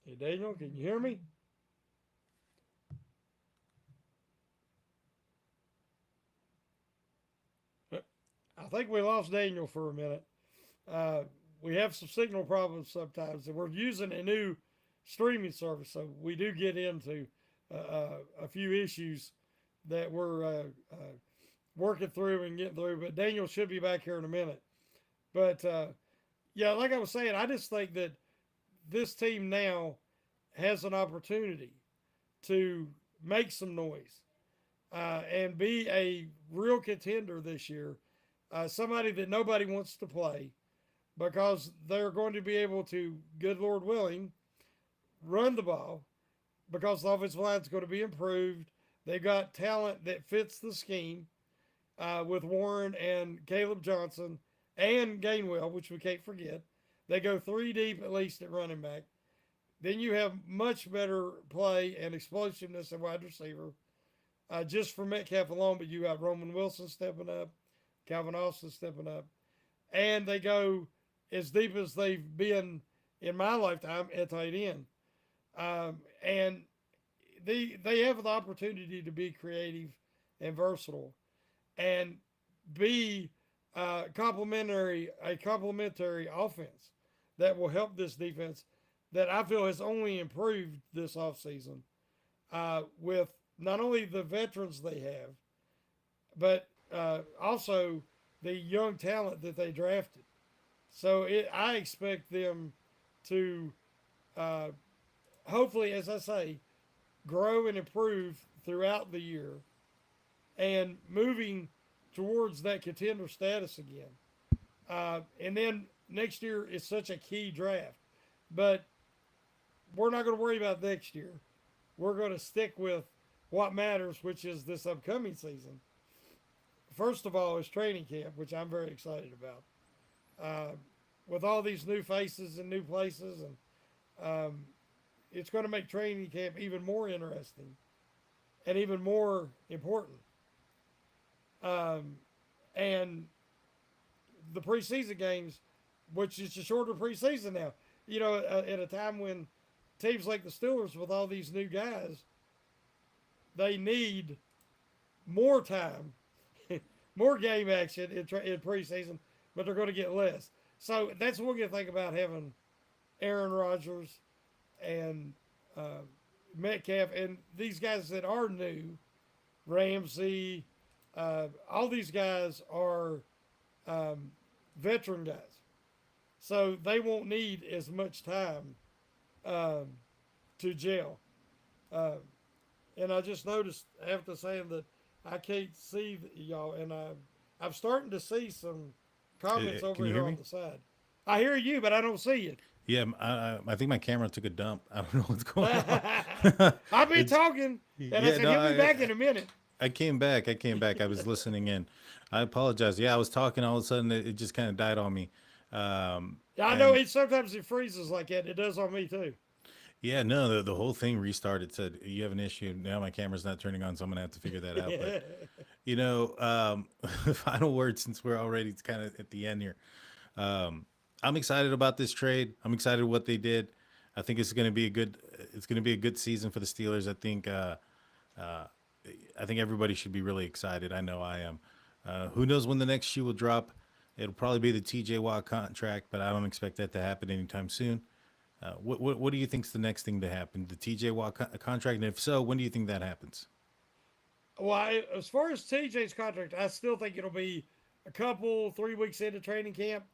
Hey, Daniel, can you hear me? I think we lost Daniel for a minute. Uh, we have some signal problems sometimes, and we're using a new streaming service, so we do get into a few issues that we're working through and getting through. But Daniel should be back here in a minute. But yeah, like I was saying, I just think that this team now has an opportunity to make some noise and be a real contender this year. Somebody that nobody wants to play because they're going to be able to, good Lord willing, run the ball because the offensive line is going to be improved. They've got talent that fits the scheme with Warren and Caleb Johnson and Gainwell, which we can't forget. They go three deep at least at running back. Then you have much better play and explosiveness at wide receiver just for Metcalf alone, but you got Roman Wilson stepping up, Calvin Austin stepping up, and they go as deep as they've been in my lifetime at tight end. And they have the opportunity to be creative and versatile and be a complementary offense that will help this defense that I feel has only improved this offseason with not only the veterans they have, but also the young talent that they drafted. So I expect them to uh, hopefully, as I say, grow and improve throughout the year and moving towards that contender status again. And then next year is such a key draft. But we're not going to worry about next year. We're going to stick with what matters, which is this upcoming season. First of all, is training camp, which I'm very excited about. Uh, with all these new faces and new places, and it's going to make training camp even more interesting and even more important. Um, and the preseason games, which is a shorter preseason now, at a time when teams like the Steelers, with all these new guys, they need more time, more game action in preseason, but they're going to get less. So that's one good thing about having Aaron Rodgers and uh, Metcalf and these guys that are new, Ramsey, all these guys are um, veteran guys. So they won't need as much time um, to gel. Uh, and I just noticed after saying that I can't see y'all, and I'm starting to see some comments Can over you here hear on me? the side. I hear you, but I don't see you. Yeah, I think my camera took a dump. I don't know what's going on. I've been It's talking, and I yeah, said no, he'll be back in a minute. I came back. I came back. I was listening in. I apologize. Yeah, I was talking. All of a sudden, it just kind of died on me. I know And sometimes it freezes like that. It does on me too. yeah, no, the whole thing restarted. Said you have an issue now. My camera's not turning on, so I'm gonna have to figure that out. But you know, final word since we're already kind of at the end here. Um, I'm excited about this trade. I'm excited what they did. I think it's going to be a good. It's going to be a good season for the Steelers. Uh, I think everybody should be really excited. I know I am. Who knows when the next shoe will drop? It'll probably be the T.J. Watt contract, but I don't expect that to happen anytime soon. What do you think's the next thing to happen? The T.J. Watt contract, and if so, when do you think that happens? Well, as far as TJ's contract, I still think it'll be a couple 3 weeks into training camp,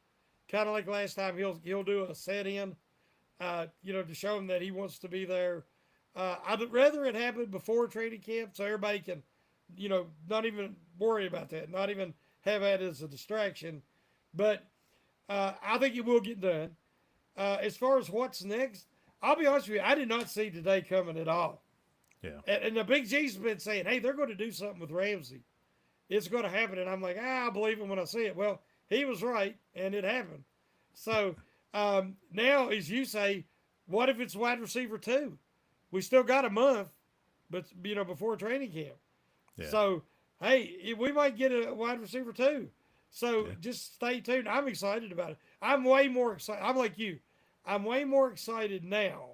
kind of like last time. He'll do a set in, to show him that he wants to be there. I'd rather it happen before training camp so everybody can, not even worry about that, not even have that as a distraction. But I think it will get done. As far as what's next, I'll be honest with you, I did not see today coming at all. Yeah, And the Big G's been saying, hey, they're going to do something with Ramsey. It's going to happen. And I'm like, I believe him when I see it. Well, he was right, and it happened. So now, as you say, what if it's wide receiver two? We still got a month, but before training camp. yeah, So hey, we might get a wide receiver too. So yeah. just stay tuned. I'm excited about it. I'm way more excited. I'm like you. I'm way more excited now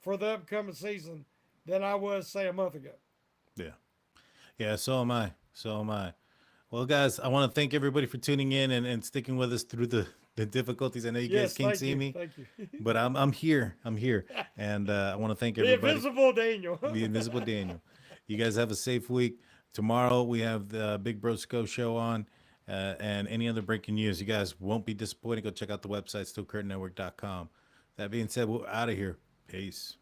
for the upcoming season than I was, say, a month ago. Yeah. Yeah, so am I. So am I. Well, guys, I want to thank everybody for tuning in and sticking with us through the difficulties. I know you guys Yes, can't thank see you. me, Thank you. but I'm here. I'm here. And I want to thank The everybody. invisible Daniel. The Invisible Daniel. You guys have a safe week. Tomorrow we have the Big Bro Sco show on and any other breaking news. You guys won't be disappointed. Go check out the website, stillcurtainnetwork.com. That being said, we're out of here. Peace.